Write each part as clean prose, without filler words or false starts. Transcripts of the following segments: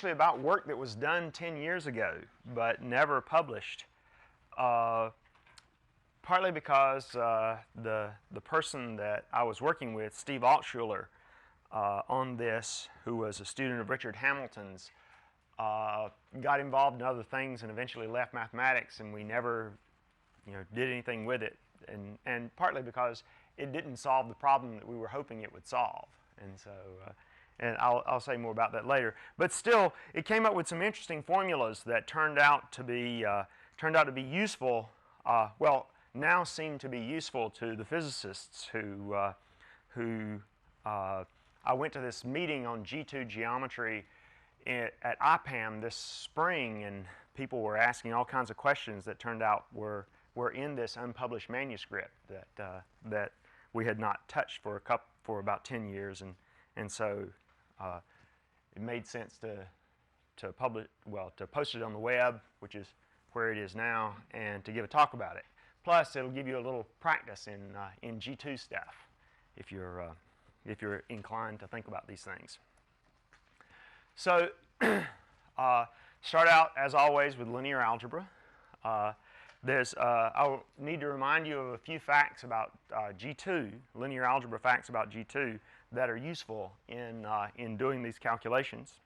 actually about work that was done 10 years ago, but never published. Partly because the person that I was working with, Steve Altshuler, on this, who was a student of Richard Hamilton's, got involved in other things and eventually left mathematics, and we never, did anything with it. And partly because it didn't solve the problem that we were hoping it would solve. And so, and I'll say more about that later. But still, it came up with some interesting formulas that turned out to be useful. Well, now seem to be useful to the physicists who I went to this meeting on G2 geometry at IPAM this spring, and people were asking all kinds of questions that turned out were in this unpublished manuscript that we had not touched for about 10 years, and so it made sense to post it on the web, which is where it is now, and to give a talk about it. Plus, it'll give you a little practice in G2 stuff if you're inclined to think about these things. So, start out as always with linear algebra. I'll need to remind you of a few facts about G2, linear algebra facts about G2 that are useful in doing these calculations.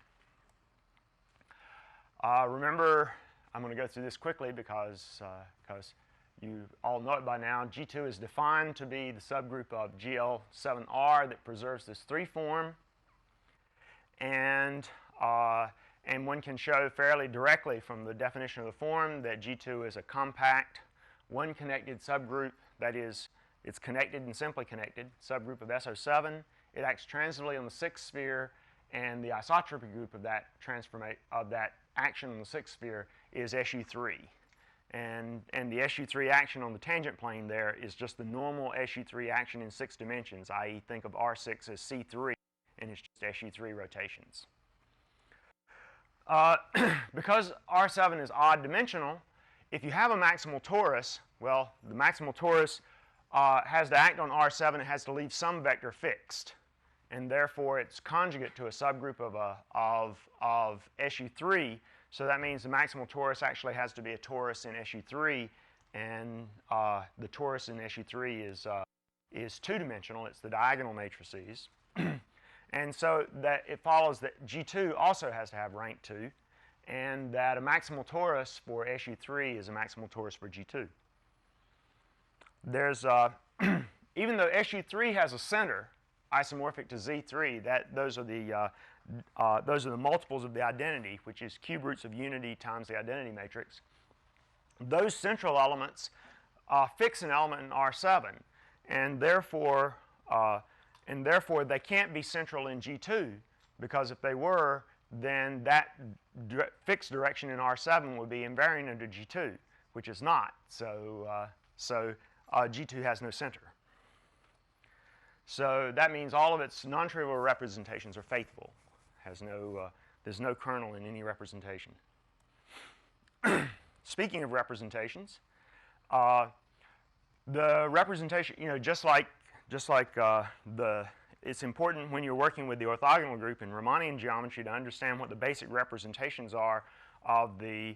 Remember, I'm going to go through this quickly because you all know it by now. G2 is defined to be the subgroup of GL7R that preserves this 3 form, and one can show fairly directly from the definition of the form that G2 is a compact, one-connected subgroup. That is, it's connected and simply connected, subgroup of SO7. It acts transitively on the 6th sphere, and the isotropy group of that action on the 6th sphere is SU3. And the SU3 action on the tangent plane there is just the normal SU3 action in 6 dimensions, i.e. think of R6 as C3, and it's just SU3 rotations. Because R7 is odd dimensional, if you have a maximal torus, well, the maximal torus has to act on R7, it has to leave some vector fixed, and therefore it's conjugate to a subgroup of SU3. So that means the maximal torus actually has to be a torus in SU3, and the torus in SU3 is 2-dimensional. It's the diagonal matrices. And so that it follows that G2 also has to have rank 2, and that a maximal torus for SU3 is a maximal torus for G2. There's even though SU3 has a center isomorphic to Z3, those are the multiples of the identity, which is cube roots of unity times the identity matrix. Those central elements fix an element in R7, and therefore they can't be central in G2, because if they were, then that fixed direction in R7 would be invariant into G2, which is not. So G2 has no center. So that means all of its non-trivial representations are faithful. There's no kernel in any representation. Speaking of representations, the representation, it's important when you're working with the orthogonal group in Riemannian geometry to understand what the basic representations are of the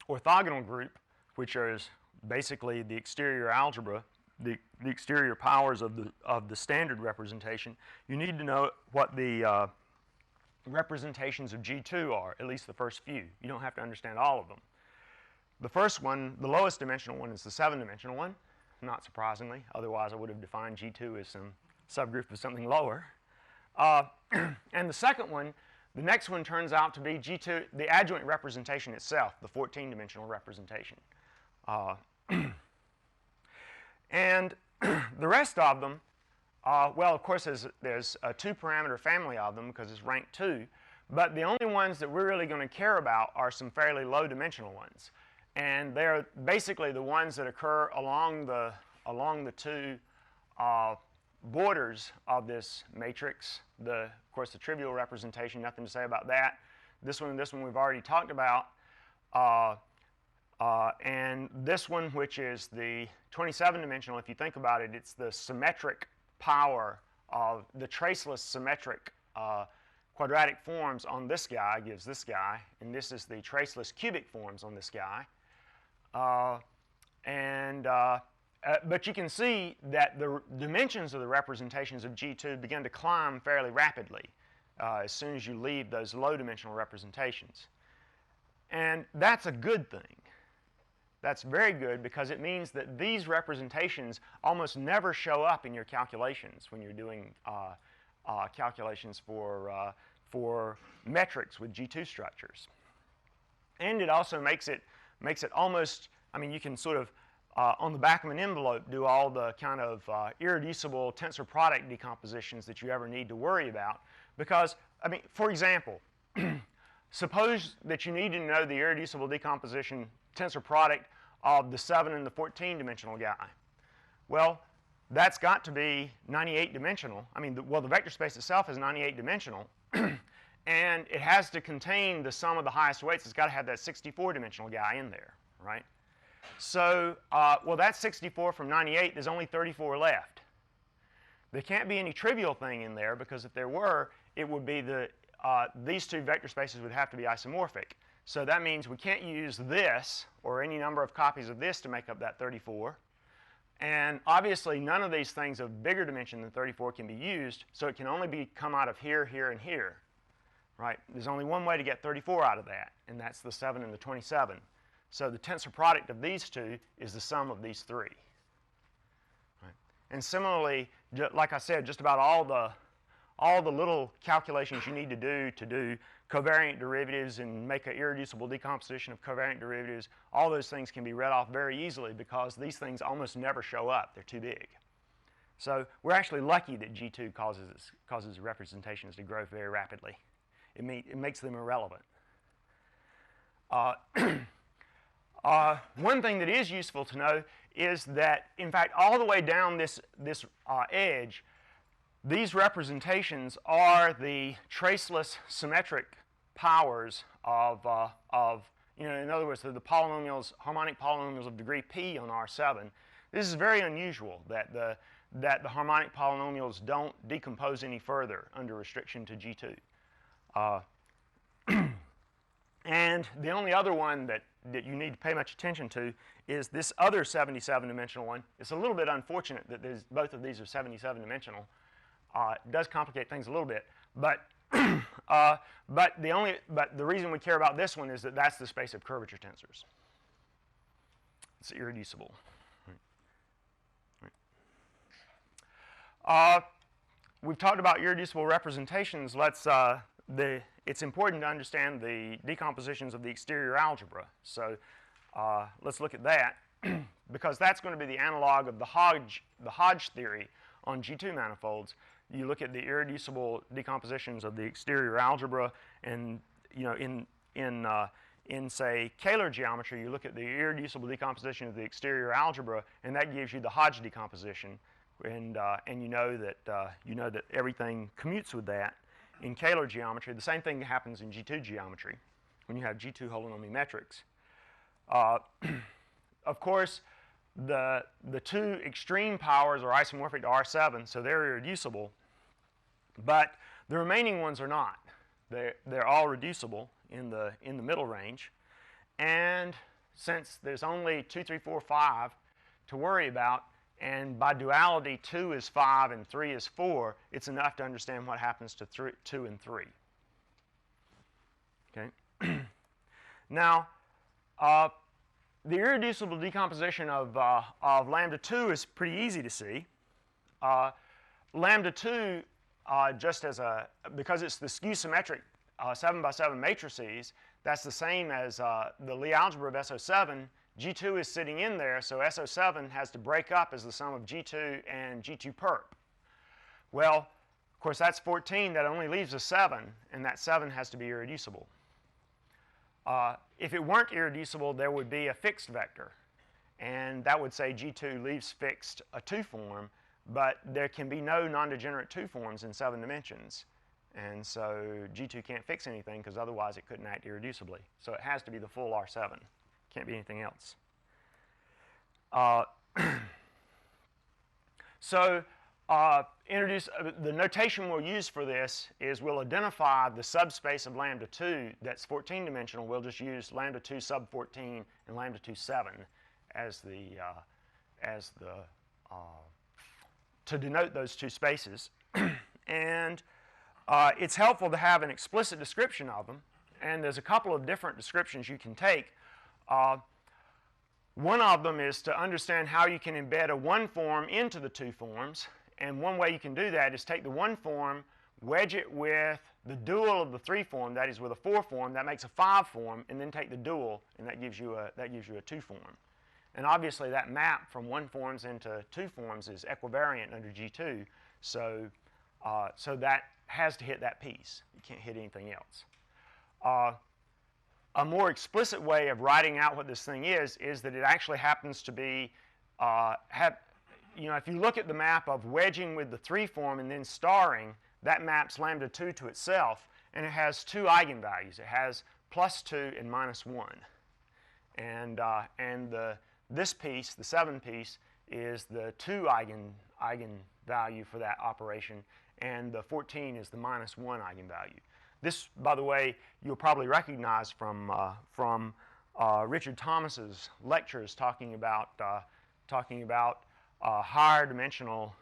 orthogonal group, which is basically the exterior algebra, the exterior powers of the standard representation. You need to know what the representations of G2 are, at least the first few. You don't have to understand all of them. The first one, the lowest dimensional one, is the 7-dimensional one, not surprisingly. Otherwise, I would have defined G2 as some subgroup of something lower. And the second one, the next one turns out to be G2, the adjoint representation itself, the 14-dimensional representation. And the rest of them, well, of course, there's a 2-parameter family of them because it's rank 2, but the only ones that we're really going to care about are some fairly low-dimensional ones. And they're basically the ones that occur along the 2 borders of this matrix. Of course, the trivial representation, nothing to say about that. This one we've already talked about. And this one, which is the 27-dimensional, if you think about it, it's the symmetric power the traceless symmetric quadratic forms on this guy gives this guy, and this is the traceless cubic forms on this guy. But you can see that the dimensions of the representations of G2 begin to climb fairly rapidly as soon as you leave those low-dimensional representations. And that's a good thing. That's very good because it means that these representations almost never show up in your calculations when you're doing calculations for metrics with G2 structures. And it also makes it almost, I mean, you can sort of, on the back of an envelope, do all the kind of irreducible tensor product decompositions that you ever need to worry about. Because, I mean, for example, suppose that you need to know the irreducible decomposition tensor product of the 7 and the 14-dimensional guy. Well, that's got to be 98-dimensional. I mean, the vector space itself is 98-dimensional. And it has to contain the sum of the highest weights. It's got to have that 64-dimensional guy in there, right? So, well, that's 64 from 98. There's only 34 left. There can't be any trivial thing in there because if there were, it would be these two vector spaces would have to be isomorphic. So that means we can't use this or any number of copies of this to make up that 34. And obviously, none of these things of bigger dimension than 34 can be used, so it can only come out of here, here, and here. Right? There's only one way to get 34 out of that, and that's the 7 and the 27. So the tensor product of these two is the sum of these three. Right? And similarly, like I said, just about all the little calculations you need to do covariant derivatives and make an irreducible decomposition of covariant derivatives, all those things can be read off very easily because these things almost never show up. They're too big. So we're actually lucky that G2 causes representations to grow very rapidly. It makes them irrelevant. One thing that is useful to know is that, in fact, all the way down this edge, these representations are the traceless symmetric powers of in other words, the polynomials, harmonic polynomials of degree p on R7. This is very unusual that the harmonic polynomials don't decompose any further under restriction to G2. And the only other one that you need to pay much attention to is this other 77-dimensional one. It's a little bit unfortunate that both of these are 77-dimensional. It does complicate things a little bit, but the reason we care about this one is that that's the space of curvature tensors. It's irreducible. We've talked about irreducible representations. It's important to understand the decompositions of the exterior algebra. So let's look at that because that's going to be the analog of the Hodge theory on G2 manifolds. You look at the irreducible decompositions of the exterior algebra, and in say Kähler geometry, you look at the irreducible decomposition of the exterior algebra, and that gives you the Hodge decomposition, and you know that everything commutes with that. In Kähler geometry, the same thing happens in G2 geometry when you have G2 holonomy metrics. Of course, the two extreme powers are isomorphic to R7, so they're irreducible. But the remaining ones are not. They're all reducible in the middle range. And since there's only 2, 3, 4, 5 to worry about, and by duality 2 is 5 and 3 is 4, it's enough to understand what happens to 2 and 3. Okay. Now, the irreducible decomposition of lambda 2 is pretty easy to see. Lambda 2, because it's the skew symmetric 7 by 7 matrices, that's the same as the Lie algebra of SO7. G2 is sitting in there, so SO7 has to break up as the sum of G2 and G2 perp. Well, of course, that's 14. That only leaves a 7, and that 7 has to be irreducible. If it weren't irreducible, there would be a fixed vector, and that would say G2 leaves fixed a 2 form, but there can be no non-degenerate 2 forms in 7 dimensions, and so G2 can't fix anything because otherwise it couldn't act irreducibly. So it has to be the full R7. Can't be anything else. the notation we'll use for this is we'll identify the subspace of lambda 2 that's 14 dimensional. We'll just use lambda 2 sub 14 and lambda 2 7 as to denote those two spaces. And it's helpful to have an explicit description of them. And there's a couple of different descriptions you can take. One of them is to understand how you can embed a 1 form into the 2 forms. And one way you can do that is take the 1 form, wedge it with the dual of the 3 form, that is with a 4 form, that makes a 5 form, and then take the dual, and that gives you a 2 form. And obviously that map from 1 forms into 2 forms is equivariant under G2, so that has to hit that piece. You can't hit anything else. A more explicit way of writing out what this thing is that it actually happens to be, if you look at the map of wedging with the 3 form and then starring, that maps lambda 2 to itself, and it has 2 eigenvalues. It has +2 and -1. And this piece, the 7 piece, is the 2 eigenvalue for that operation, and the 14 is the -1 eigenvalue. This, by the way, you'll probably recognize from Richard Thomas's lectures talking about higher dimensional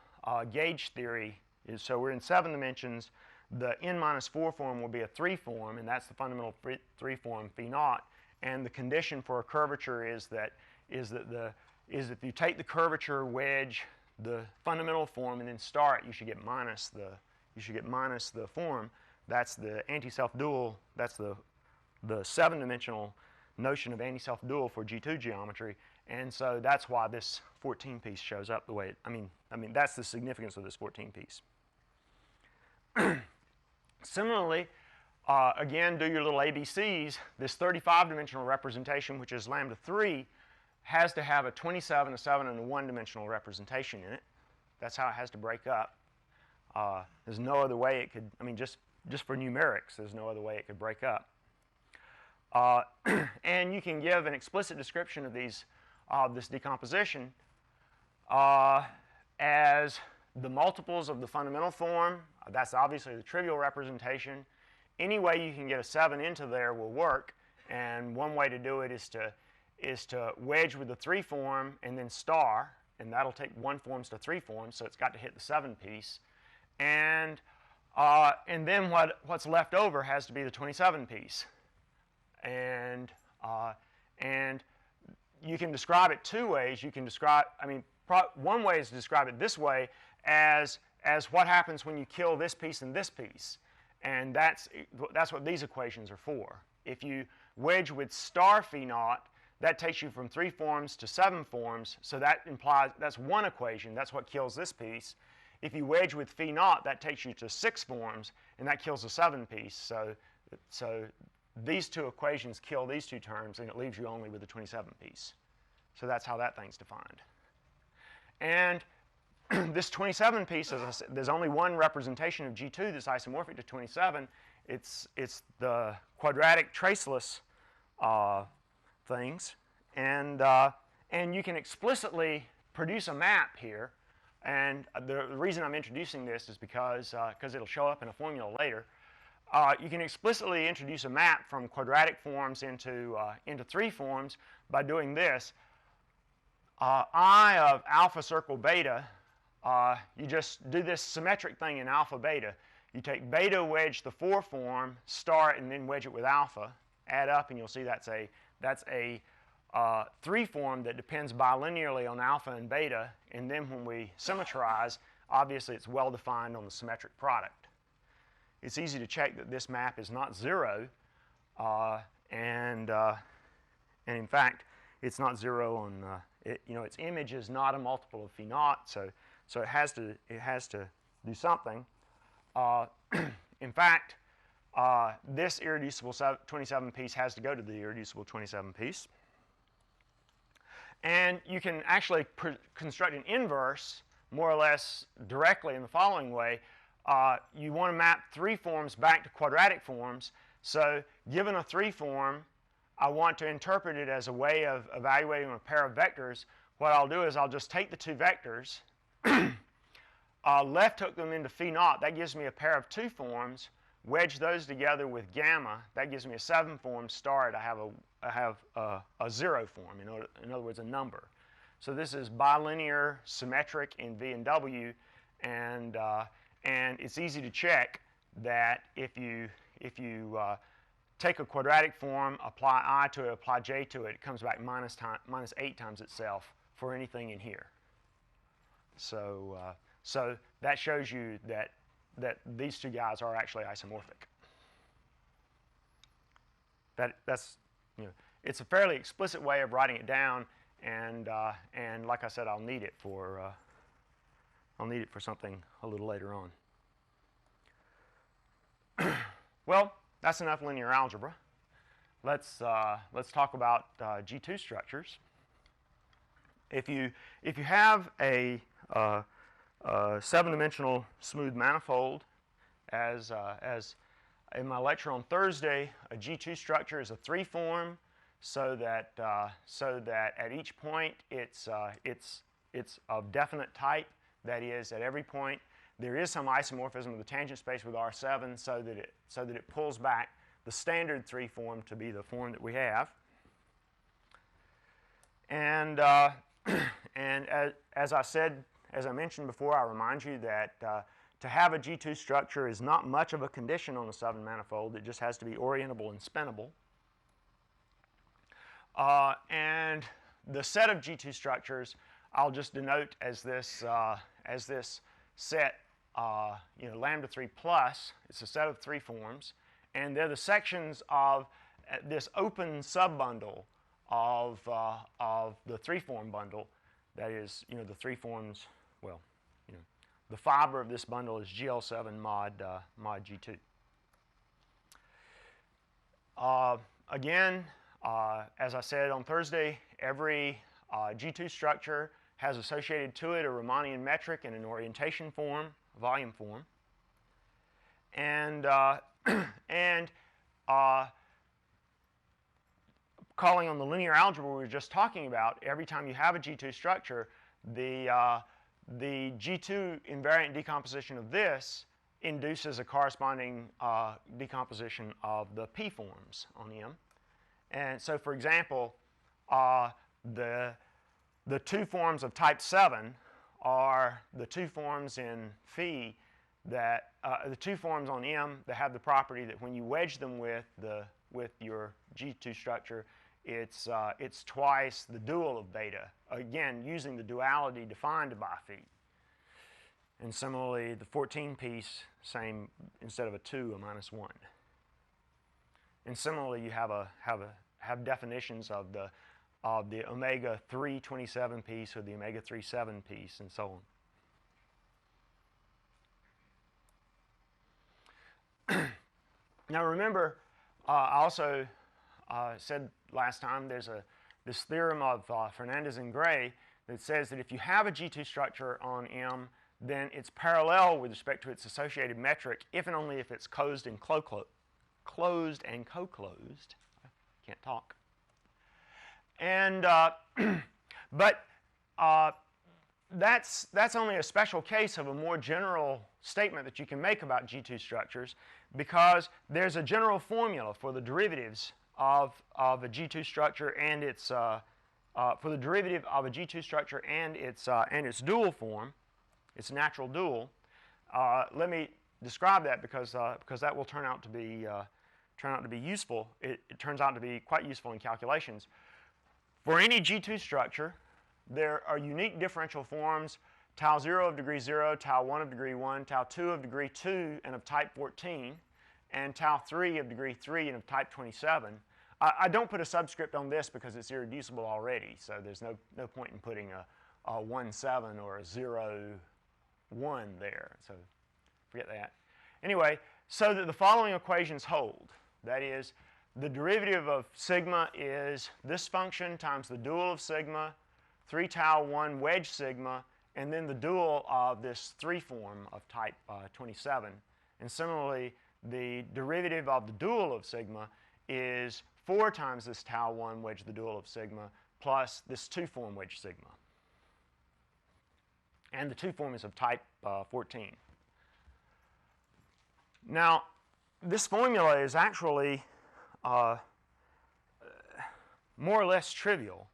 gauge theory. So we're in 7 dimensions. The n-4 form will be a 3 form, and that's the fundamental 3 form phi naught. And the condition for a curvature is that if you take the curvature, wedge the fundamental form, and then star it, you should get minus the form. That's the anti-self dual. That's the 7-dimensional notion of anti-self dual for G2 geometry. And so that's why this 14 piece shows up the way I mean that's the significance of this 14 piece. Similarly, again, do your little ABCs. This 35-dimensional representation, which is lambda 3, has to have a 27, a 7, and a 1-dimensional representation in it. That's how it has to break up. There's no other way it could, just for numerics, there's no other way it could break up. And you can give an explicit description of this decomposition as the multiples of the fundamental form. That's obviously the trivial representation. Any way you can get a 7 into there will work, and one way to do it is to wedge with the 3 form and then star, and that'll take 1 forms to 3 forms, so it's got to hit the 7 piece. And then what's left over has to be the 27 piece. And you can describe it 2 ways. You can describe, one way is to describe it this way as what happens when you kill this piece and this piece. And that's what these equations are for. If you wedge with star phi naught, that takes you from 3 forms to 7 forms, so that implies that's one equation. That's what kills this piece. If you wedge with phi naught, that takes you to 6 forms, and that kills the 7 piece. So these 2 equations kill these 2 terms, and it leaves you only with the 27 piece. So that's how that thing's defined. And this 27 piece, as I said, there's only one representation of G2 that's isomorphic to 27. It's the quadratic traceless things, and you can explicitly produce a map here. And the reason I'm introducing this is because it'll show up in a formula later. You can explicitly introduce a map from quadratic forms into 3 forms by doing this. I of alpha circle beta, you just do this symmetric thing in alpha beta. You take beta, wedge the 4 form, star it, and then wedge it with alpha. Add up, and you'll see that's a 3 form that depends bilinearly on alpha and beta. And then when we symmetrize, obviously it's well defined on the symmetric product. It's easy to check that this map is not 0, and in fact, it's not 0 on its image is not a multiple of phi naught, so it has to do something. In fact, this irreducible 27 piece has to go to the irreducible 27 piece. And you can actually construct an inverse more or less directly in the following way. You want to map 3 forms back to quadratic forms. So given a 3 form, I want to interpret it as a way of evaluating a pair of vectors. What I'll do is I'll just take the 2 vectors, left hook them into phi naught. That gives me a pair of 2 forms. Wedge those together with gamma. That gives me a 7 form. Start. I have a 0 form. In other words, a number. So this is bilinear, symmetric in V and W, and it's easy to check that if you take a quadratic form, apply I to it, apply J to it, it comes back minus 8 times itself for anything in here. So so that shows you that these two guys are actually isomorphic. That's it's a fairly explicit way of writing it down, and like I said, I'll need it for something a little later on. Well, that's enough linear algebra. Let's talk about G2 structures. If you have a 7-dimensional smooth manifold, as in my lecture on Thursday, a G2 structure is a 3 form, so that at each point it's of definite type. That is, at every point there is some isomorphism of the tangent space with R7, so that it pulls back the standard 3 form to be the form that we have. And as I mentioned before, I remind you that to have a G2 structure is not much of a condition on a 7 manifold. It just has to be orientable and spinable. And the set of G2 structures I'll just denote as this set, lambda 3 plus. It's a set of 3 forms, and they're the sections of this open subbundle of the 3-form bundle. That is, the 3 forms. Well, the fiber of this bundle is GL7 mod G2. Again, as I said on Thursday, every G2 structure has associated to it a Riemannian metric in an orientation form, a volume form, and calling on the linear algebra we were just talking about, every time you have a G2 structure, the G2 invariant decomposition of this induces a corresponding decomposition of the P forms on M. And so, for example, the 2 forms of type 7 are the 2 forms in phi that the 2 forms on M that have the property that when you wedge them with your G2 structure, it's twice the dual of beta. Again, using the duality defined by phi. And similarly, the 14 piece, same, instead of a 2, a -1. And similarly, you have definitions of the omega 327 piece or the omega 37 piece, and so on. Now remember, I also said last time there's this theorem of Fernandez and Gray that says that if you have a G2 structure on M, then it's parallel with respect to its associated metric if and only if it's closed and co-closed. I can't talk. And but that's only a special case of a more general statement that you can make about G2 structures, because there's a general formula for the derivatives of a G2 structure and its for the derivative of a G2 structure and its dual form, its natural dual. Let me describe that because that will turn out to be useful. It turns out to be quite useful in calculations. For any G2 structure, there are unique differential forms, tau 0 of degree 0, tau 1 of degree 1, tau 2 of degree 2 and of type 14, and tau 3 of degree 3 and of type 27. I don't put a subscript on this because it's irreducible already, so there's no point in putting a 1,7 or a 0,1 there, so forget that. Anyway, so that the following equations hold. That is, the derivative of sigma is this function times the dual of sigma, 3 tau 1 wedge sigma, and then the dual of this 3 form of type 27. And similarly, the derivative of the dual of sigma is 4 times this tau 1 wedge the dual of sigma plus this 2 form wedge sigma. And the 2 form is of type 14. Now, this formula is actually more or less trivial.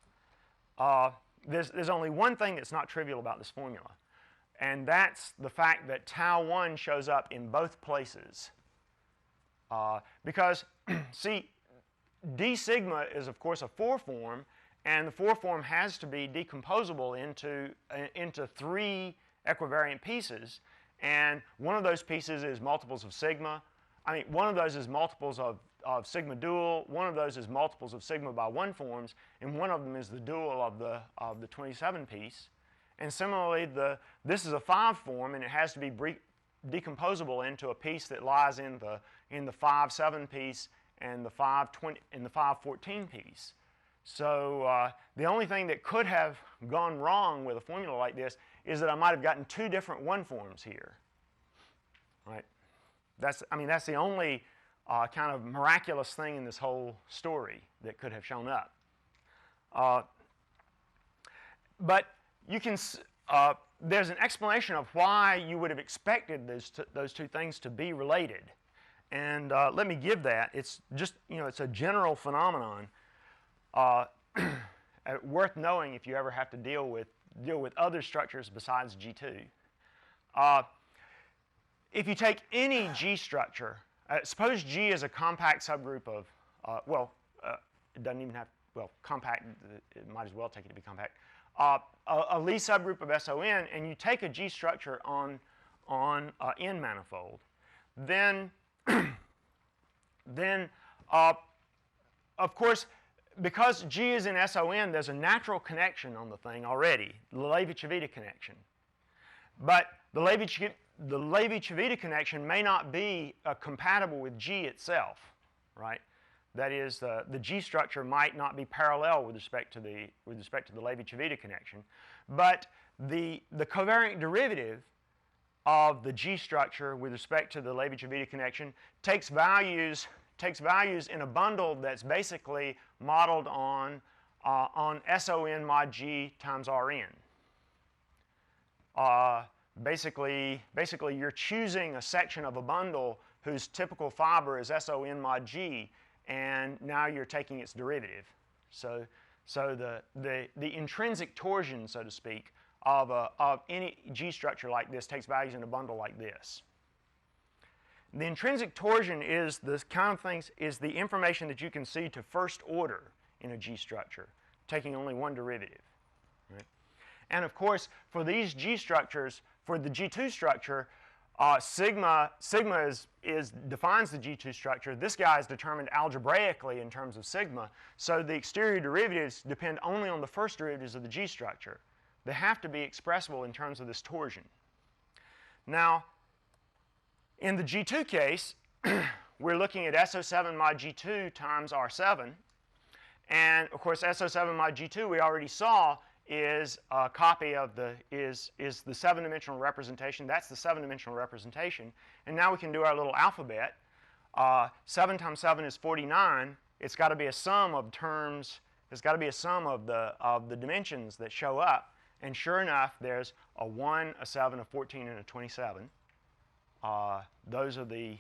There's only one thing that's not trivial about this formula, and that's the fact that tau 1 shows up in both places. Because, see, d sigma is, of course, a 4 form, and the 4 form has to be decomposable into 3 equivariant pieces, and one of those pieces is multiples of sigma. I mean, one of those is multiples of sigma dual, one of those is multiples of sigma by 1 forms, and one of them is the dual of the 27 piece. And similarly, this is a 5 form, and it has to be decomposable into a piece that lies in the 5-7 piece and the 5-14 piece. So the only thing that could have gone wrong with a formula like this is that I might have gotten 2 different 1 forms here, right? That's the only kind of miraculous thing in this whole story that could have shown up. But you can there's an explanation of why you would have expected those 2 things to be related, and let me give that. It's just, it's a general phenomenon worth knowing if you ever have to deal with other structures besides G2. If you take any G structure, suppose G is a compact subgroup of, it doesn't even have, compact, it might as well take it to be compact. A Lie subgroup of SON, and you take a G structure on N manifold, then of course, because G is in SON, there's a natural connection on the thing already, the Levi-Civita connection. But the Levi-Civita connection may not be compatible with G itself, right? That is, the G structure might not be parallel with respect to the Levi-Civita connection, but the covariant derivative of the G structure with respect to the Levi-Civita connection takes values in a bundle that's basically modeled on SON mod G times Rn. Basically, you're choosing a section of a bundle whose typical fiber is SON mod G, and now you're taking its derivative. So the intrinsic torsion, so to speak, of any G structure like this takes values in a bundle like this. The intrinsic torsion is this kind of things, is the information that you can see to first order in a G structure, taking only one derivative. Right? And of course, for these G structures, for the G2 structure, sigma defines the G2 structure. This guy is determined algebraically in terms of sigma, so the exterior derivatives depend only on the first derivatives of the G structure. They have to be expressible in terms of this torsion. Now, in the G2 case, we're looking at SO7 mod G2 times R7, and of course SO7 mod G2 we already saw is a copy of the 7-dimensional representation. That's the 7-dimensional representation, and now we can do our little alphabet. 7 times 7 is 49. It's got to be a sum of terms. There's got to be a sum of the dimensions that show up, and sure enough, there's a 1, a 7, a 14, and a 27. Those are the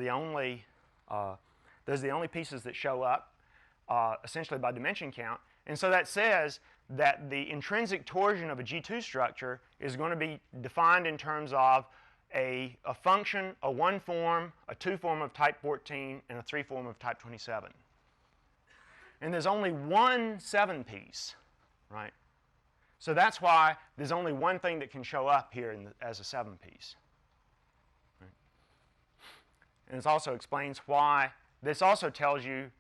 only pieces that show up essentially by dimension count. And so that says that the intrinsic torsion of a G2 structure is going to be defined in terms of a function, a 1 form, a 2 form of type 14, and a 3 form of type 27. And there's only one 7 piece, right? So that's why there's only one thing that can show up here as a 7 piece. Right? And this also explains why. This also tells you,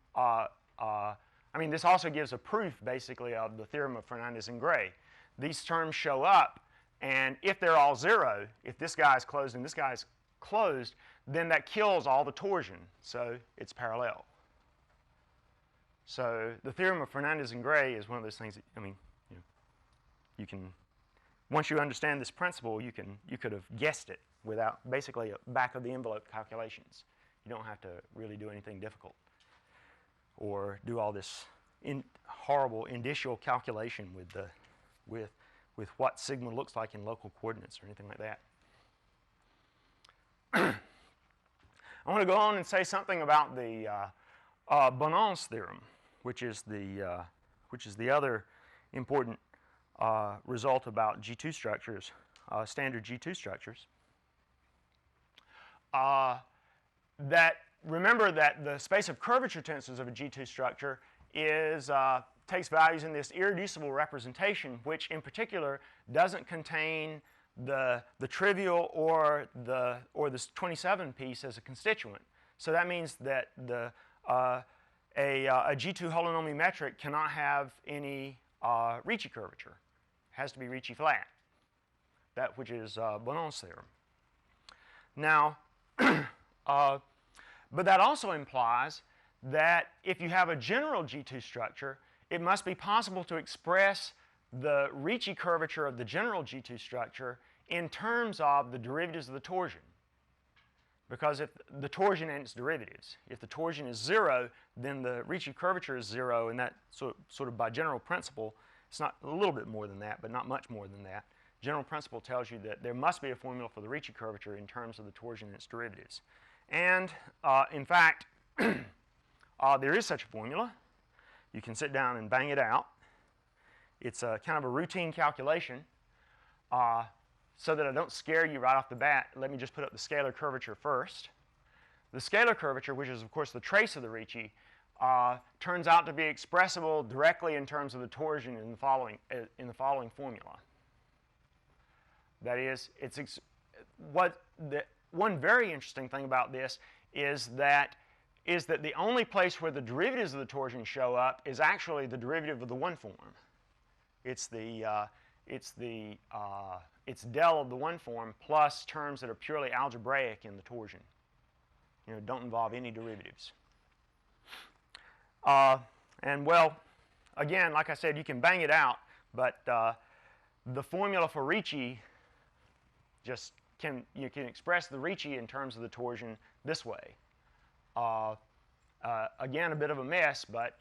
this also gives a proof, basically, of the theorem of Fernandez and Gray. These terms show up, and if they're all 0, if this guy is closed and this guy is closed, then that kills all the torsion, so it's parallel. So the theorem of Fernandez and Gray is one of those things that, you can, once you understand this principle, you could have guessed it without basically back-of-the-envelope calculations. You don't have to really do anything difficult or do all this horrible indicial calculation with what sigma looks like in local coordinates or anything like that. I want to go on and say something about the Bonon's theorem, which is the other important result about G2 structures, standard G2 structures. Remember that the space of curvature tensors of a G2 structure takes values in this irreducible representation, which in particular doesn't contain the trivial or this 27 piece as a constituent. So that means that a G2 holonomy metric cannot have any Ricci curvature. It has to be Ricci flat, which is Bonon's theorem. Now, but that also implies that if you have a general G2 structure, it must be possible to express the Ricci curvature of the general G2 structure in terms of the derivatives of the torsion. Because if the torsion and its derivatives, if the torsion is 0, then the Ricci curvature is 0, and that sort of by general principle, it's not a little bit more than that, but not much more than that. General principle tells you that there must be a formula for the Ricci curvature in terms of the torsion and its derivatives. And in fact, there is such a formula. You can sit down and bang it out. It's a kind of a routine calculation. So that I don't scare you right off the bat, let me just put up the scalar curvature first. The scalar curvature, which is of course the trace of the Ricci, turns out to be expressible directly in terms of the torsion in the following formula. That is, one very interesting thing about this is that the only place where the derivatives of the torsion show up is actually the derivative of the one form. It's del of the one form plus terms that are purely algebraic in the torsion. Don't involve any derivatives. And well, again, like I said, you can bang it out, but the formula for Ricci you can express the Ricci in terms of the torsion this way. Again, a bit of a mess, but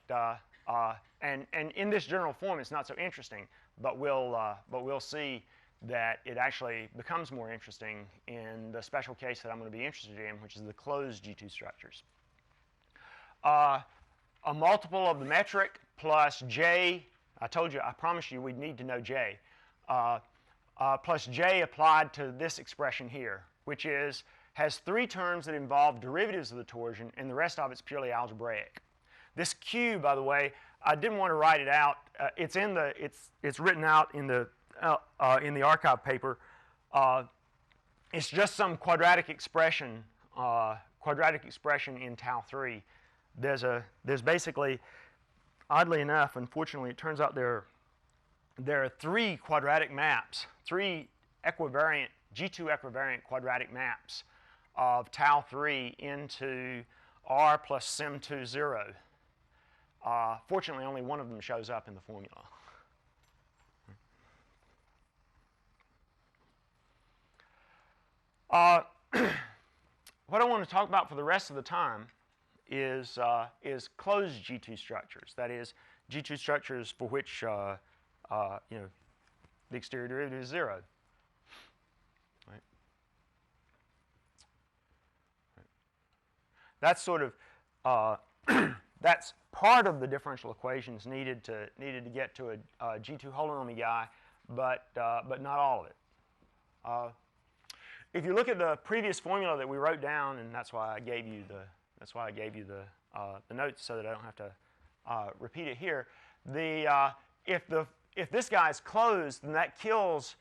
and in this general form, it's not so interesting. But we'll see that it actually becomes more interesting in the special case that I'm going to be interested in, which is the closed G2 structures. A multiple of the metric plus J, I promised you we'd need to know J, plus J applied to this expression here, which has 3 terms that involve derivatives of the torsion, and the rest of it's purely algebraic. This Q, by the way, I didn't want to write it out. It's written out in the archive paper. It's just some quadratic expression in tau 3. There's basically, oddly enough, unfortunately, it turns out there are 3 quadratic maps, 3 equivariant G2 equivariant quadratic maps of tau 3 into R plus sim2 0. Fortunately, only one of them shows up in the formula. What I want to talk about for the rest of the time is closed G2 structures. That is, G2 structures for which the exterior derivative is 0. Right? That's sort of that's part of the differential equations needed to get to a G2 holonomy guy, but not all of it. If you look at the previous formula that we wrote down, and that's why I gave you the notes so that I don't have to repeat it here. If this guy is closed, then that kills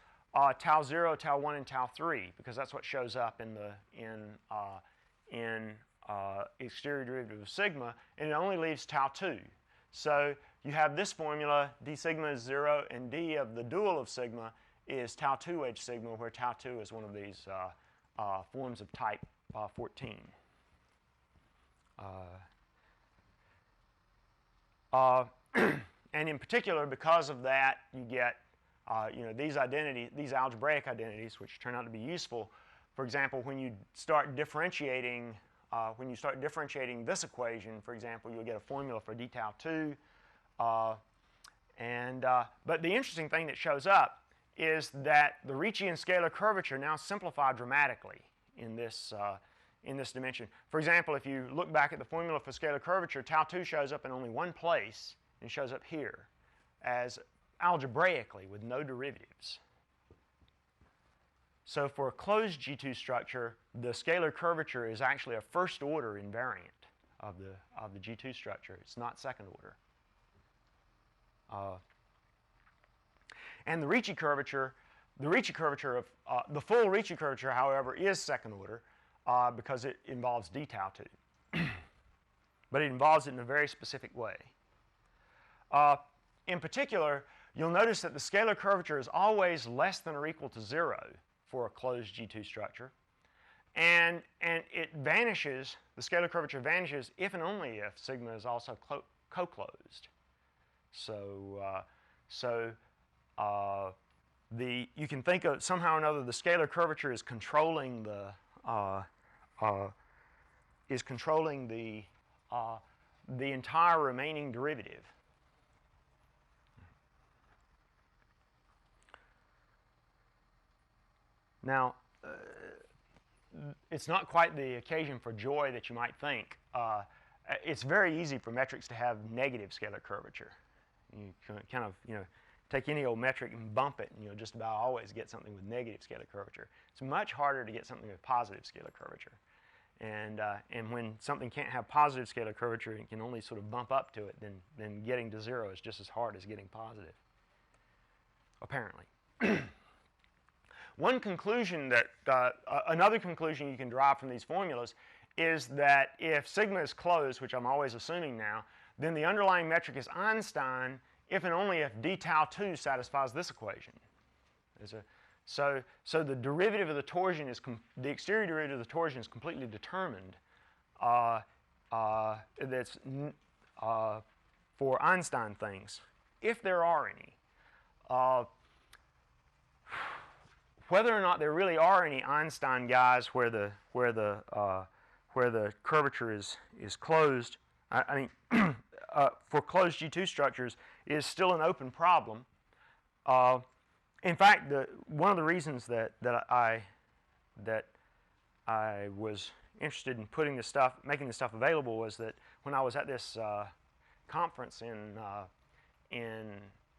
tau 0, tau 1, and tau 3, because that's what shows up in exterior derivative of sigma, and it only leaves tau 2. So you have this formula, d sigma is 0, and d of the dual of sigma is tau 2 h sigma, where tau 2 is one of these forms of type 14. And in particular, because of that, you get these algebraic identities, which turn out to be useful. For example, when you start differentiating this equation, for example, you'll get a formula for d tau 2. But the interesting thing that shows up is that the Riccian scalar curvature now simplified dramatically in this dimension. For example, if you look back at the formula for scalar curvature, tau 2 shows up in only one place, and shows up here as algebraically with no derivatives. So for a closed G2 structure, the scalar curvature is actually a first order invariant of the G2 structure. It's not second order. And the Ricci curvature, the full Ricci curvature, however, is second order because it involves d tau 2. But it involves it in a very specific way. In particular, you'll notice that the scalar curvature is always less than or equal to 0 for a closed G2 structure. And it vanishes, the scalar curvature vanishes if and only if sigma is also co-closed. So, you can think of somehow or another the scalar curvature is controlling the entire remaining derivative. Now, it's not quite the occasion for joy that you might think. It's very easy for metrics to have negative scalar curvature. You can kind of, take any old metric and bump it, and you'll just about always get something with negative scalar curvature. It's much harder to get something with positive scalar curvature. And when something can't have positive scalar curvature and can only sort of bump up to it, then getting to 0 is just as hard as getting positive, apparently. One conclusion that, another conclusion you can derive from these formulas is that if sigma is closed, which I'm always assuming now, then the underlying metric is Einstein if and only if d tau 2 satisfies this equation. So the derivative of the torsion is, the exterior derivative of the torsion is completely determined that's for Einstein things, if there are any. Whether or not there really are any Einstein guys where the curvature is closed, I mean, for closed G2 structures is still an open problem. In fact, one of the reasons that I was interested in making this stuff available was that when I was at this conference on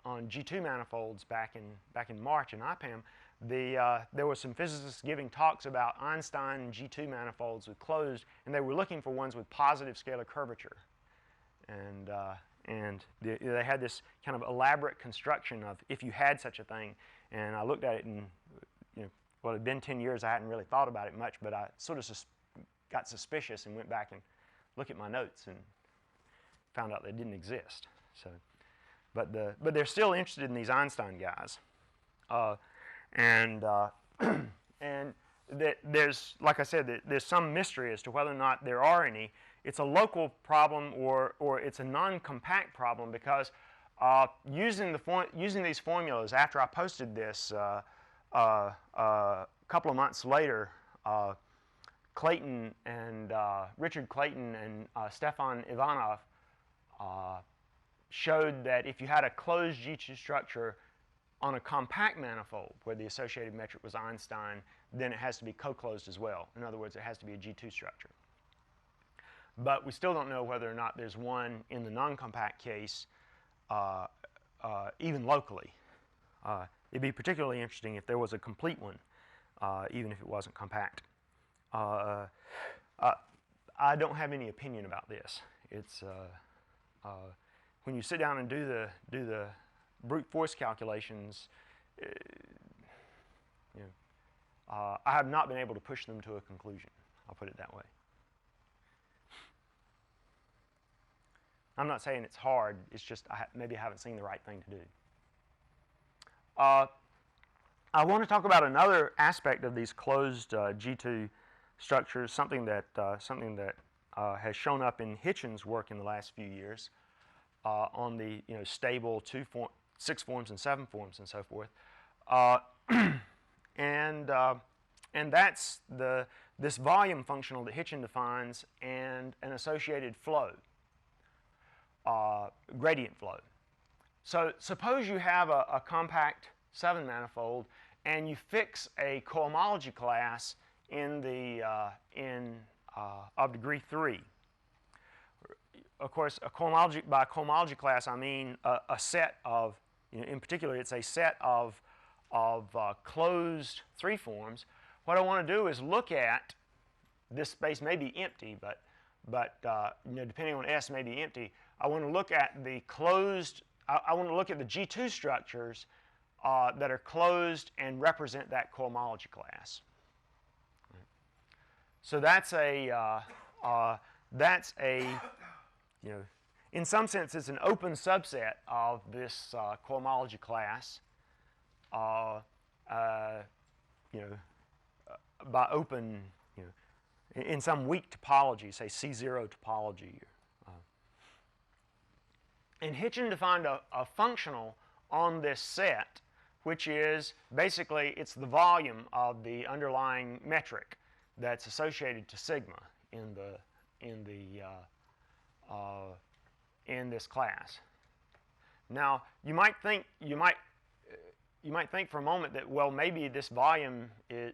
G2 manifolds back in March in IPAM, there were some physicists giving talks about Einstein G2 manifolds with closed, and they were looking for ones with positive scalar curvature. And they had this kind of elaborate construction of if you had such a thing. And I looked at it, and well, it had been 10 years. I hadn't really thought about it much, but I sort of got suspicious and went back and looked at my notes and found out they didn't exist. So, but they're still interested in these Einstein guys. And there's, like I said, there's some mystery as to whether or not there are any. It's a local problem or it's a non-compact problem because using these formulas after I posted this a couple of months later, Clayton and Richard Clayton and Stefan Ivanov showed that if you had a closed G2 structure on a compact manifold where the associated metric was Einstein, then it has to be co-closed as well. In other words, it has to be a G2 structure. But we still don't know whether or not there's one in the non-compact case, even locally. It'd be particularly interesting if there was a complete one, even if it wasn't compact. I don't have any opinion about this. It's when you sit down and do the brute force calculations, I have not been able to push them to a conclusion. I'll put it that way. I'm not saying it's hard. It's just maybe I haven't seen the right thing to do. I want to talk about another aspect of these closed G2 structures, something that has shown up in Hitchin's work in the last few years on the stable 6 forms and 7 forms and so forth, and that's this volume functional that Hitchin defines and an associated flow, gradient flow. So suppose you have a compact manifold, and you fix a cohomology class in the of degree 3. Of course, by cohomology class, I mean a set of, in particular, it's a set of closed 3 forms. What I want to do is look at this space may be empty, but depending on S, may be empty. I want to look at the closed. I want to look at the G2 structures that are closed and represent that cohomology class. So that's a in some sense, it's an open subset of this cohomology class. By open, in some weak topology, say C0 topology. And Hitchin defined a functional on this set, which is basically it's the volume of the underlying metric that's associated to sigma in this class. Now you might think for a moment that, well, maybe this volume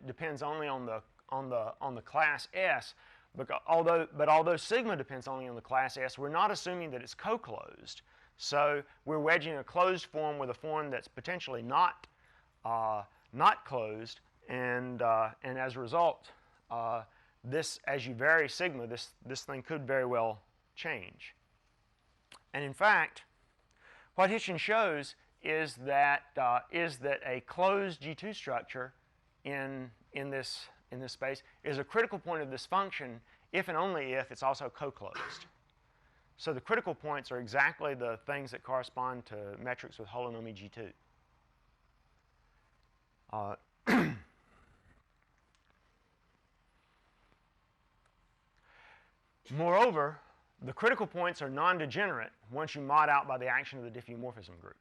depends only on the class S, but although sigma depends only on the class S, we're not assuming that it's co-closed. So we're wedging a closed form with a form that's potentially not closed, and as a result, this, as you vary sigma, this thing could very well change. And in fact, what Hitchin shows is that a closed G2 structure in this space is a critical point of this function if and only if it's also co-closed. So the critical points are exactly the things that correspond to metrics with holonomy G2. Moreover, the critical points are non-degenerate once you mod out by the action of the diffeomorphism group.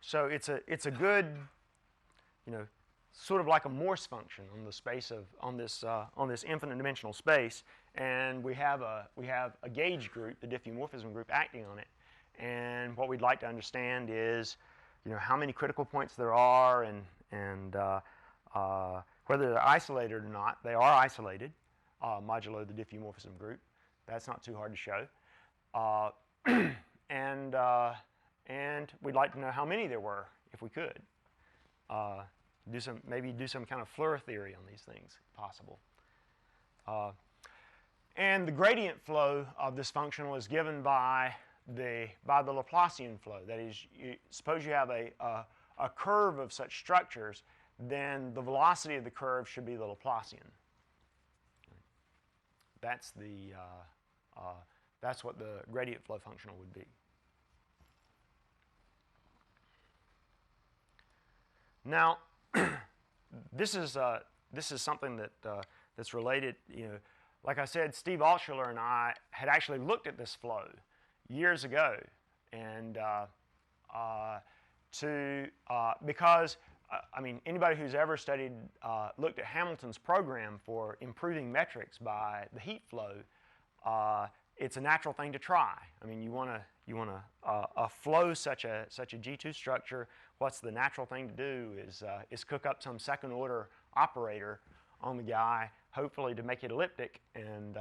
So it's a good, sort of like a Morse function on the space of on this infinite dimensional space, and we have a gauge group, the diffeomorphism group, acting on it. And what we'd like to understand is, how many critical points there are, and whether they're isolated or not. They are isolated, modulo the diffeomorphism group. That's not too hard to show. And we'd like to know how many there were, if we could. Maybe do some kind of Floer theory on these things, if possible. And the gradient flow of this functional is given by the Laplacian flow. That is, suppose you have a curve of such structures, then the velocity of the curve should be the Laplacian. That's what the gradient flow functional would be. Now, this is something that's related. Like I said, Steve Altshuler and I had actually looked at this flow years ago, and because anybody who's ever looked at Hamilton's program for improving metrics by the heat flow, it's a natural thing to try. You want to flow such a G2 structure. What's the natural thing to do is cook up some second order operator on the guy, hopefully to make it elliptic, and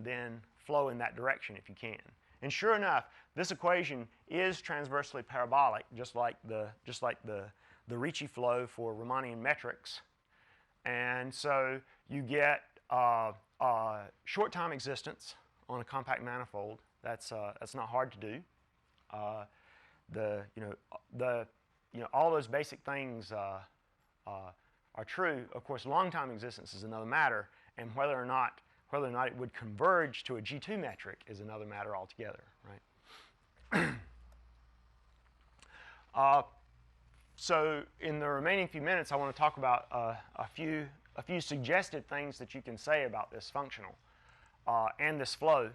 then flow in that direction if you can. And sure enough, this equation is transversely parabolic, just like the Ricci flow for Riemannian metrics. And so you get short time existence on a compact manifold. That's not hard to do. All those basic things are true. Of course, long time existence is another matter, and whether or not it would converge to a G2 metric is another matter altogether, right? So in the remaining few minutes, I want to talk about a few suggested things that you can say about this functional and this flow.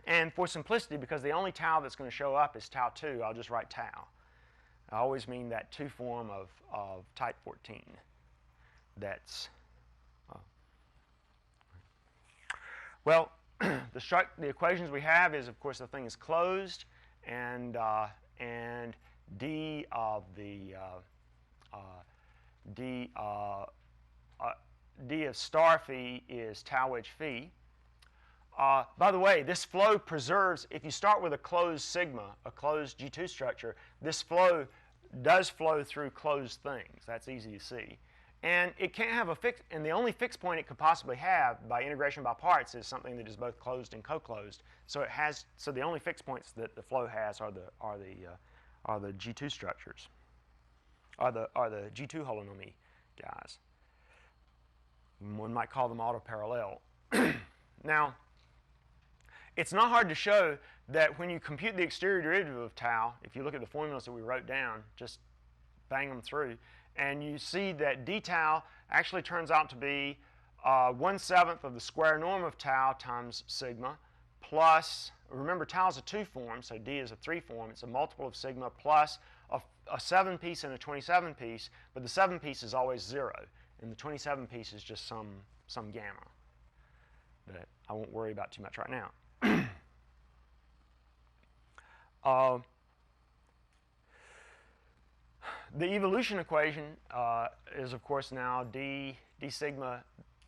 And for simplicity, because the only tau that's going to show up is tau 2, I'll just write tau. I always mean that 2 form of type 14. That's well, the equations we have is, of course, the thing is closed, and and d of the d of star phi is tau wedge phi. By the way, this flow preserves, if you start with a closed sigma, a closed G2 structure, this flow does flow through closed things. That's easy to see. And it can't have a fixed, and the only fixed point it could possibly have by integration by parts is something that is both closed and co-closed. So the only fixed points that the flow has are the G2 structures, are the G2 holonomy guys. One might call them autoparallel. Now, it's not hard to show that when you compute the exterior derivative of tau, if you look at the formulas that we wrote down, just bang them through, and you see that d tau actually turns out to be 1/7 of the square norm of tau times sigma plus, remember tau is a 2 form, so d is a 3 form. It's a multiple of sigma plus a 7 piece and a 27 piece, but the 7 piece is always 0, and the 27 piece is just some gamma that I won't worry about too much right now. The evolution equation is, of course, now d sigma.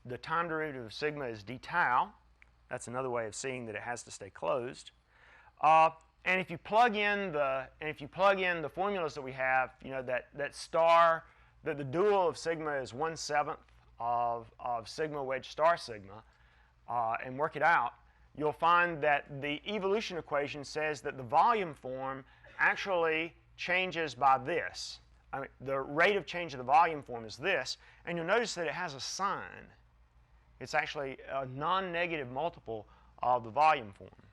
The time derivative of sigma is d tau. That's another way of seeing that it has to stay closed. And if you plug in the formulas that we have, you know that the dual of sigma is 1/7 of sigma wedge star sigma, and work it out, you'll find that the evolution equation says that the volume form actually changes by this. I mean, the rate of change of the volume form is this, and you'll notice that it has a sign. It's actually a non-negative multiple of the volume form.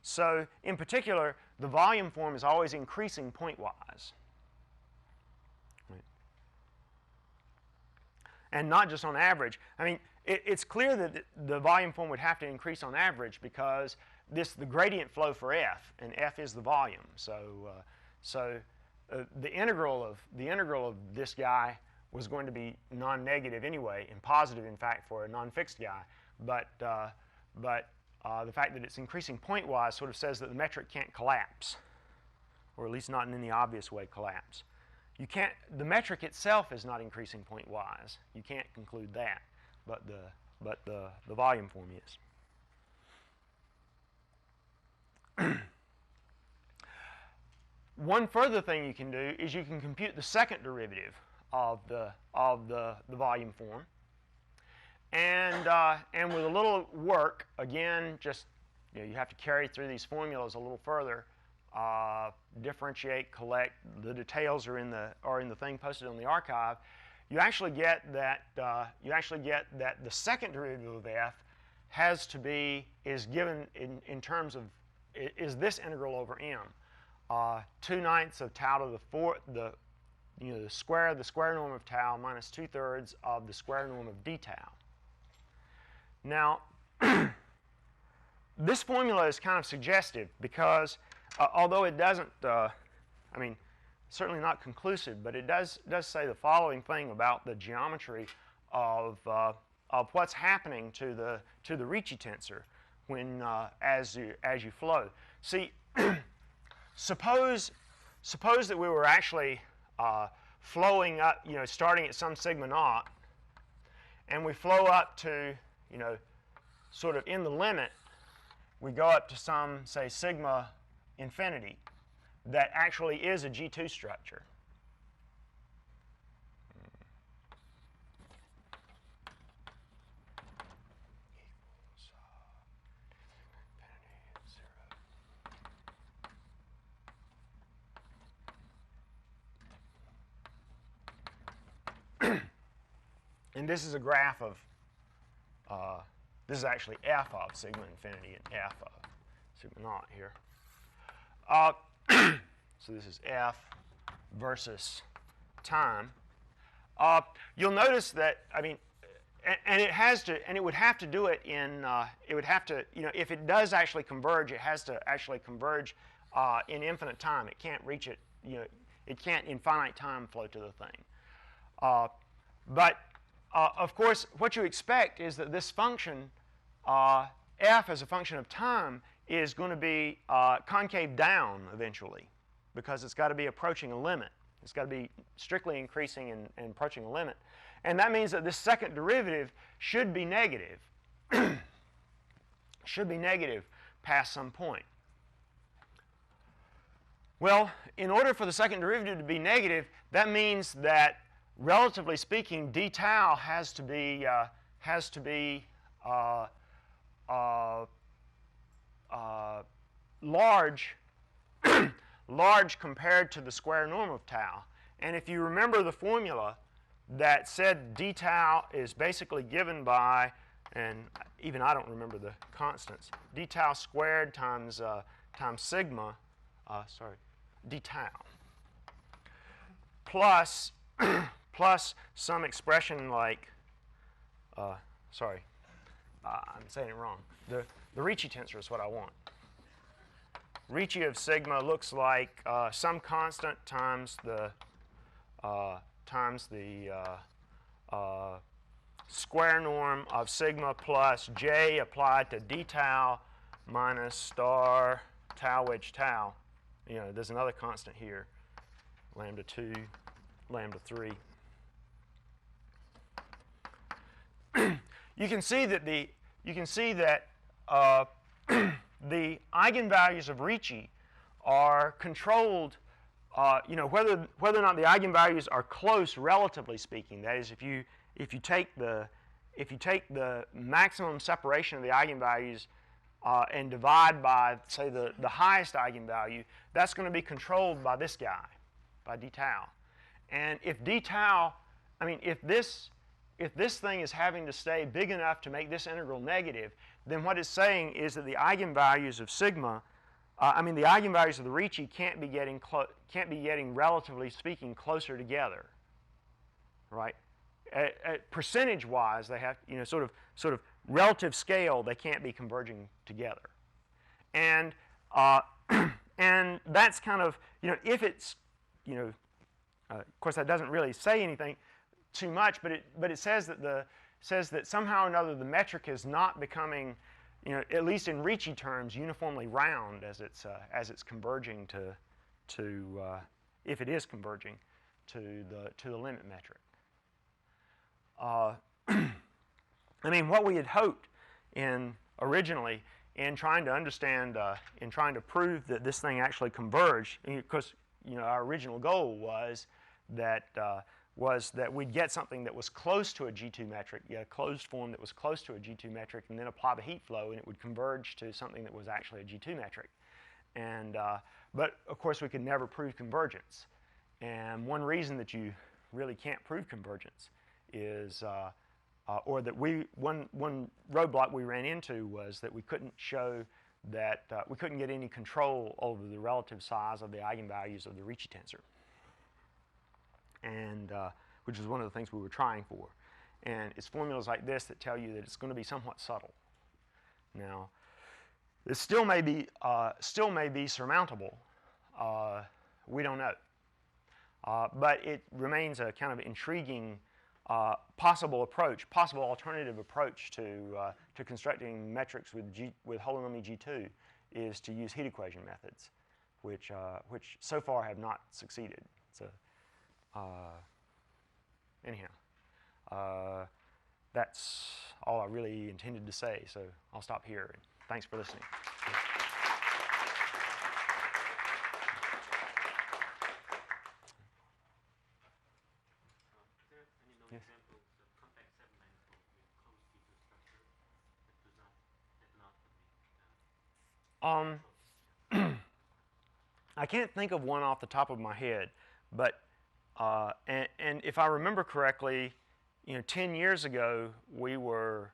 So, in particular, the volume form is always increasing pointwise. Right. And not just on average. I mean, it's clear that the volume form would have to increase on average because the gradient flow for f, and f is the volume. So, the integral of this guy was going to be non-negative anyway, and positive, in fact, for a non-fixed guy. But the fact that it's increasing pointwise sort of says that the metric can't collapse, or at least not in any obvious way collapse. The metric itself is not increasing pointwise. You can't conclude that, but the volume form is. One further thing you can do is you can compute the second derivative of the volume form, and with a little work, again, just you have to carry through these formulas a little further, differentiate, collect. The details are in the thing posted on the archive. You actually get that the second derivative of f is given in terms of is this integral over m. 2/9 of tau to the square norm of tau minus 2/3 of the square norm of d tau. Now, this formula is kind of suggestive because although it doesn't, I mean, certainly not conclusive, but it does say the following thing about the geometry of what's happening to the Ricci tensor when as you flow. See. Suppose that we were actually flowing up, starting at some sigma naught, and we flow up to, sort of in the limit, we go up to some, say, sigma infinity that actually is a G2 structure. And this is a graph of, this is actually f of sigma infinity and f of sigma naught here. So this is f versus time. You'll notice that, I mean, and it would have to do it in, it would have to, if it does actually converge, it has to actually converge in infinite time. It can't reach it, it can't in finite time flow to the thing. But of course, what you expect is that this function, f as a function of time, is going to be concave down eventually. because it's got to be approaching a limit. It's got to be strictly increasing and approaching a limit. And that means that this second derivative should be negative. Should be negative past some point. Well, in order for the second derivative to be negative, that means that, relatively speaking, d tau has to be large, large compared to the square norm of tau. And if you remember the formula that said d tau is basically given by, and even I don't remember the constants, d tau squared times sigma, d tau, plus plus some expression like, I'm saying it wrong. The Ricci tensor is what I want. Ricci of sigma looks like some constant times the square norm of sigma plus j applied to d tau minus star tau wedge tau. You know, there's another constant here, lambda 2, lambda 3. You can see that the eigenvalues of Ricci are controlled. You know, whether or not the eigenvalues are close, relatively speaking. That is, if you take the maximum separation of the eigenvalues and divide by, say, the highest eigenvalue, that's going to be controlled by this guy, by d tau. And if d tau, I mean, if this thing is having to stay big enough to make this integral negative, then what it's saying is that the eigenvalues of sigma, the eigenvalues of the Ricci can't be getting relatively speaking closer together, right? Percentage-wise, they have, you know, sort of relative scale, they can't be converging together, and and that's kind of, you know, if it's, you know, of course that doesn't really say anything too much, but it says that somehow or another the metric is not becoming, you know, at least in Ricci terms, uniformly round as it's converging to if it is converging to the limit metric. I mean, what we had hoped originally in trying to understand, in trying to prove that this thing actually converged, because, you know, our original goal was that we'd get something that was close to a G2 metric, a closed form that was close to a G2 metric, and then apply the heat flow, and it would converge to something that was actually a G2 metric. And but of course, we could never prove convergence. And one reason that you really can't prove convergence is, or that one roadblock we ran into was that we couldn't show that we couldn't get any control over the relative size of the eigenvalues of the Ricci tensor, and which is one of the things we were trying for. And it's formulas like this that tell you that it's going to be somewhat subtle. Now, this still may be surmountable. We don't know, but it remains a kind of intriguing possible alternative approach to constructing metrics with Holonomy G2 is to use heat equation methods, which so far have not succeeded. So anyhow, that's all I really intended to say. So I'll stop here. Thanks for listening. I can't think of one off the top of my head, but and if I remember correctly, you know, 10 years ago we were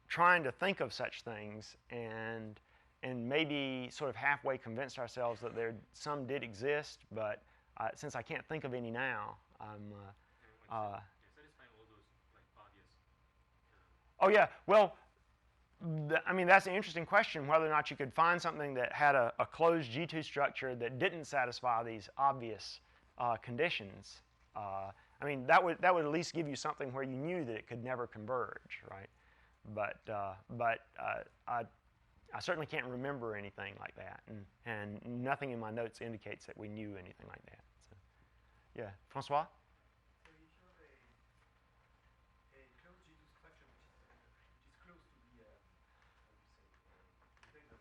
trying to think of such things, and maybe sort of halfway convinced ourselves that some did exist, but since I can't think of any now, I'm oh yeah, well, I mean, that's an interesting question, whether or not you could find something that had a closed G2 structure that didn't satisfy these obvious conditions. I mean, that would at least give you something where you knew that it could never converge, right? But I certainly can't remember anything like that, and nothing in my notes indicates that we knew anything like that. So, yeah, Francois? So if you have a closed G2 structure which is close to the how do you say integrable,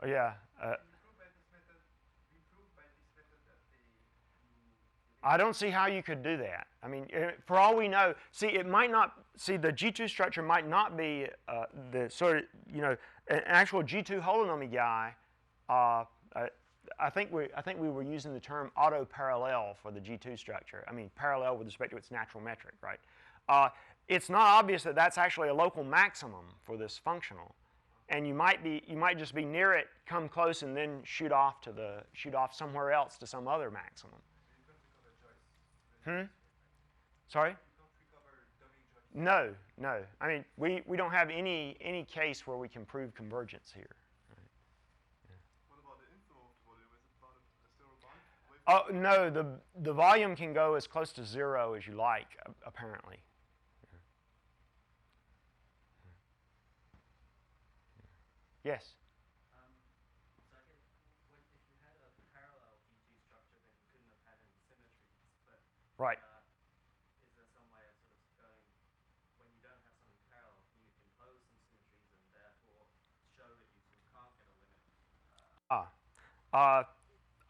Oh, yeah. can you prove by this method? We prove by this method that I don't see how you could do that. I mean, for all we know, see, it might not, see, the G2 structure might not be the sort of, you know, an actual G2 holonomy guy. I think we were using the term auto-parallel for the G2 structure. I mean, parallel with respect to its natural metric, right? It's not obvious that that's actually a local maximum for this functional, and you might just be near it, come close, and then shoot off somewhere else to some other maximum. Sorry? No, no. I mean, we don't have any case where we can prove convergence here. Right? Yeah. What about the inflow of the volume? Is it part of a sterile bond? Oh, no, the volume can go as close to 0 as you like, apparently. Yeah. Yes? So I guess if you had a parallel G2 structure, then you couldn't have had any symmetries. But Right. Is there some way of sort of going, when you don't have something parallel, can you impose some symmetries and therefore show that you sort of can't get a limit?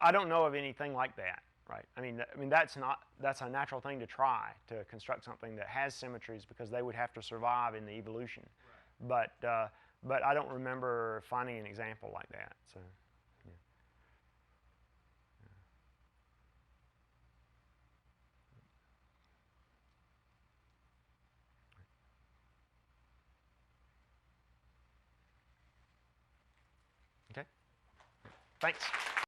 I don't know of anything like that. Right. I mean that's a natural thing to try to construct something that has symmetries because they would have to survive in the evolution. Right. But I don't remember finding an example like that. So. Yeah. Okay. Thanks.